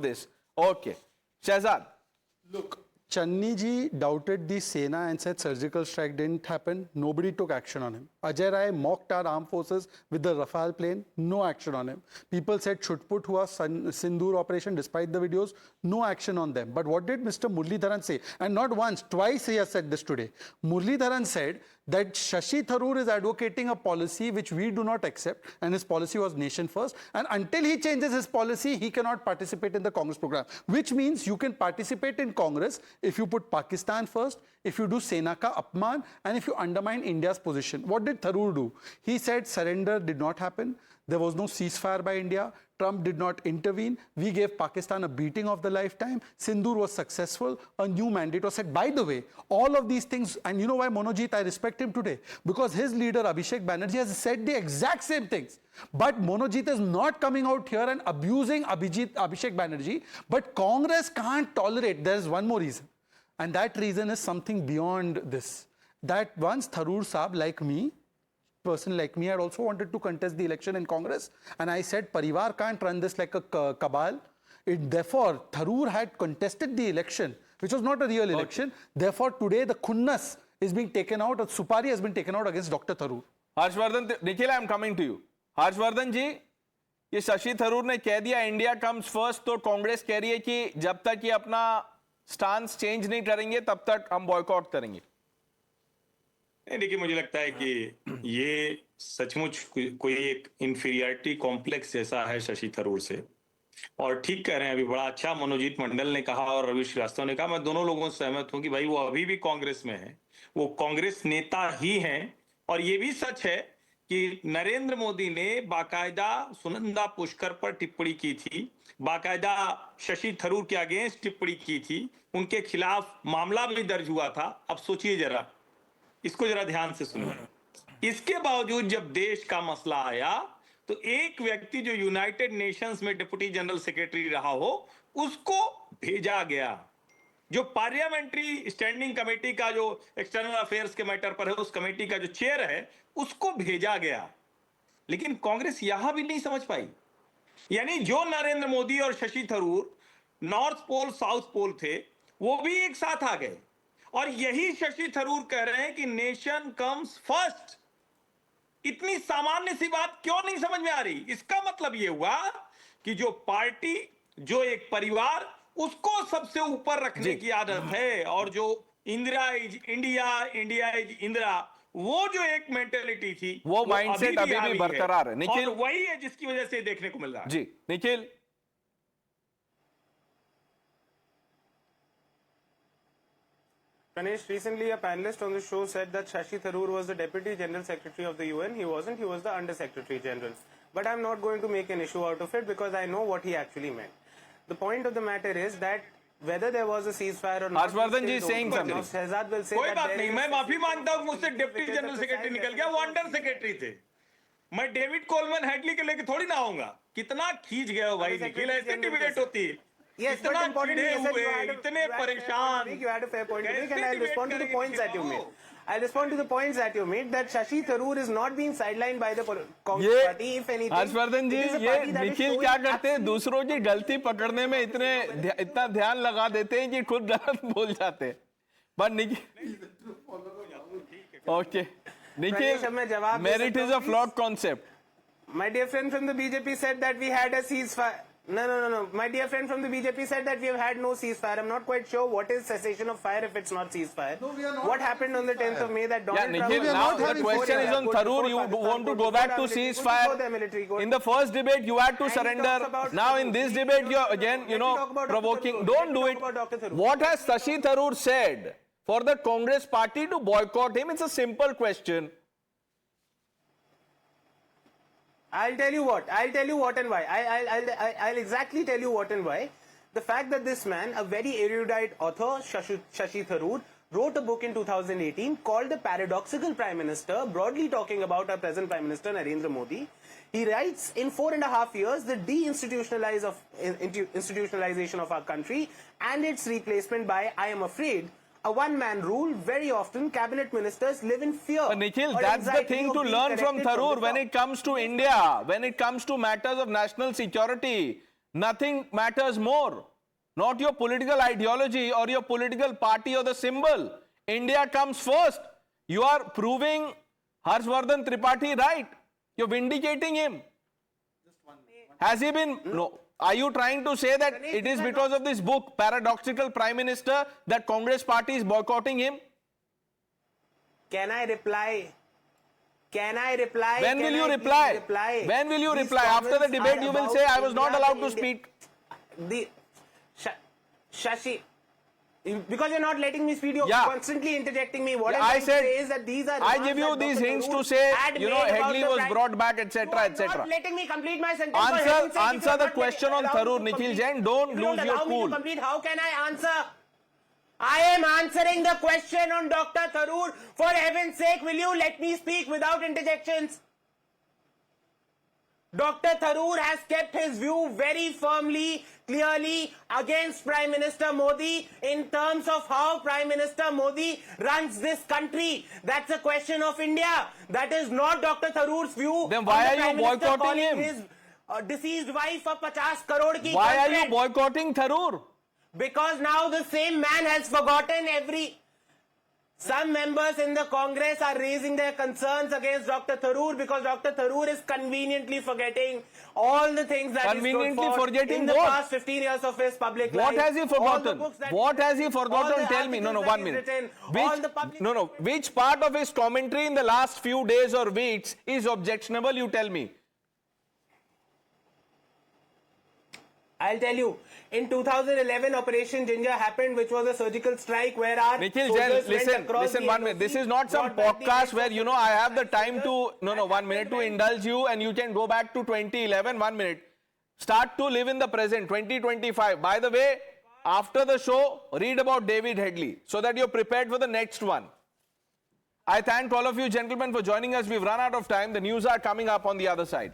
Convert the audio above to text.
this. Okay. Shahzad. Look, Channi ji doubted the Sena and said surgical strike didn't happen. Nobody took action on him. Ajay Rai mocked our armed forces with the Rafale plane. No action on him. People said Chutput hua Sindoor operation despite the videos. No action on them. But what did Mr. Muralidharan say? And not once, twice he has said this today. Muralidharan said that Shashi Tharoor is advocating a policy which we do not accept, and his policy was nation first, and until he changes his policy, he cannot participate in the Congress program, which means you can participate in Congress if you put Pakistan first, if you do Sena ka apman, and if you undermine India's position. What did Tharoor do? He said surrender did not happen, there was no ceasefire by India, Trump did not intervene, we gave Pakistan a beating of the lifetime, Sindoor was successful, a new mandate was set. By the way, all of these things, and you know why, Monojit, I respect him today, because his leader Abhishek Banerjee has said the exact same things. But Monojit is not coming out here and abusing Abhishek Banerjee, but Congress can't tolerate. There is one more reason, and that reason is something beyond this. That once Tharoor Saab, like me, person like me, had also wanted to contest the election in Congress, and I said Parivar can't run this like a cabal. Therefore, Tharoor had contested the election, which was not a real election. Therefore, today the khunnas is being taken out, or Supari has been taken out against Dr. Tharoor. Harshvardhan, Nikhil, I am coming to you. Harshvardhan जी, ये शशि थरूर ने कह दिया India comes first, तो कांग्रेस कह रही है कि जब तक ये अपना स्टांस चेंज नहीं करेंगे तब तक हम बॉयकॉट करेंगे। नहीं, देखिए, मुझे लगता है कि ये सचमुच कोई एक इंफीरियरिटी कॉम्प्लेक्स जैसा है शशि थरूर से। और ठीक कह रहे हैं, अभी बड़ा अच्छा मनोजीत मंडल ने कहा और रवि श्रीवास्तव ने कहा, मैं दोनों लोगों से सहमत हूं कि भाई वो अभी भी कांग्रेस में है, वो कांग्रेस नेता ही हैं। और ये भी सच है कि नरेंद्र मोदी ने बाकायदा सुनंदा पुष्कर पर टिप्पणी की थी, बाकायदा शशि थरूर के अगेंस्ट टिप्पणी की थी, उनके खिलाफ मामला भी दर्ज हुआ था। अब सोचिए जरा, इसको जरा ध्यान से सुनिए। इसके बावजूद जब देश का मसला आया तो एक व्यक्ति जो यूनाइटेड नेशंस में डिप्टी जनरल सेक्रेटरी रहा हो, उसको भेजा गया। जो पार्लियामेंट्री स्टैंडिंग कमेटी का जो एक्सटर्नल अफेयर्स के मैटर पर है, उस कमेटी का जो चेयर है, उसको भेजा गया। लेकिन कांग्रेस यहां भी नहीं समझ पाई। यानी जो नरेंद्र मोदी और Shashi Tharoor north pole south pole थे, वो भी एक साथ आ गए। और यही शशि थरूर कह रहे हैं कि नेशन कम्स फर्स्ट। इतनी सामान्य सी बात क्यों नहीं समझ में आ रही? इसका मतलब यह हुआ कि जो पार्टी, जो एक परिवार, उसको सबसे ऊपर रखने की आदत है। और जो Indira is India, India is Indira, वो जो एक मेंटेलिटी थी, वो माइंडसेट अभी भी बरकरार है। निखिल, और वही है जिसकी वजह से देखने को मिल रहा है। जी Nikhil, Ganesh, recently a panelist on the show said that Shashi Tharoor was the Deputy General Secretary of the UN. He wasn't, he was the Under Secretary General. But I'm not going to make an issue out of it because I know what he actually meant. The point of the matter is that whether there was a ceasefire or not, Harshvardhan ji saying something. Shehzad will say कोई that बात नहीं, मैं माफी मांगता हूं, मुझसे deputy general secretary निकल गया, वो अंडर सेक्रेटरी थे। मैं डेविड कोलमन हेडली के लेके थोड़ी ना आऊंगा। कितना खींच गए हो भाई निखिल, ऐसे डिबेट होती है। Yes, but importantly, इतने परेशान। You had a fair point to make, and I'll respond to the points that you made. I'll respond to the points that you made. That Shashi Tharoor is not being sidelined by the Congress party. If anything, Harshvardhan जी, ये निखिल क्या करते हैं, दूसरों की गलती पकड़ने में इतना ध्यान लगा देते हैं कि खुद गलत बोल जाते हैं। But Nikhil, okay Nikhil, merit is a flawed concept. My dear friend from the BJP said that we had a ceasefire. No. My dear friend from the BJP said that we have had no ceasefire. I'm not quite sure what is cessation of fire if it's not ceasefire. No, we are not. What happened on the 10th of May that Donald Trump... Nikhil, now the question is on Tharoor. You want to go back to ceasefire. In the first debate, you had to surrender. Now in this debate, you're again, provoking. Don't do it. What has Shashi Tharoor said for the Congress party to boycott him? It's a simple question. I'll tell you what and why. I'll exactly tell you what and why. The fact that this man, a very erudite author, Shashi Tharoor, wrote a book in 2018 called The Paradoxical Prime Minister, broadly talking about our present Prime Minister, Narendra Modi. He writes, in 4.5 years, the deinstitutionalization of our country and its replacement by, I am afraid, a one-man rule. Very often cabinet ministers live in fear. But Nikhil, that's the thing to learn from Tharoor when it comes to India, when it comes to matters of national security. Nothing matters more. Not your political ideology or your political party or the symbol. India comes first. You are proving Harshvardhan Tripathi right. You're vindicating him. Has he been? No. Are you trying to say that it is because of this book, Paradoxical Prime Minister, that Congress party is boycotting him? Can I reply? Can I reply? When will you reply? When will you These reply? After the comments debate, are you will about say, I was not India allowed and to India. speak. Shashi, because you're not letting me speak, you're Yeah. constantly interjecting me. What Yeah, I'm I trying to said- say is that these are I remarks give you that these Dr. hints to Tharoor say, had you know, made about Headley the was Prime- brought back, You etc., are etc. not letting me complete my sentence. For heaven's sake, if Answer you're the not question on allowing me Tharoor, to Nikhil complete- Jain. Don't if you lose your allow me to cool. complete, how can I answer? I am answering the question on Dr. Tharoor. For heaven's sake, will you let me speak without interjections? Dr. Tharoor has kept his view very firmly, clearly against Prime Minister Modi in terms of how Prime Minister Modi runs this country. That's a question of India. That is not Dr. Tharoor's view. Then why on the are you Prime Minister boycotting calling him? His deceased wife a 50 crore ki Why are you girlfriend. boycotting Tharoor? Because now the same man has forgotten Some members in the Congress are raising their concerns against Dr. Tharoor because Dr. Tharoor is conveniently forgetting all the things that Conveniently he stood for forgetting in the what? past 15 years of his public What life. has he All the forgotten? books that What has he all forgotten? the Tell me. No, articles that 1 he's minute. written, all the public Which part of his commentary in the last few days or weeks is objectionable? You tell me. I'll tell you. In 2011, Operation Ginger happened, which was a surgical strike where our Nikhil soldiers Jain, went across listen the 1 minute. This is not some brought back the podcast heads where, of you know, I have the time to, soldiers. 1 minute to indulge you and you can go back to 2011, 1 minute. Start to live in the present, 2025. By the way, after the show, read about David Headley so that you're prepared for the next one. I thank all of you gentlemen for joining us. We've run out of time. The news are coming up on the other side.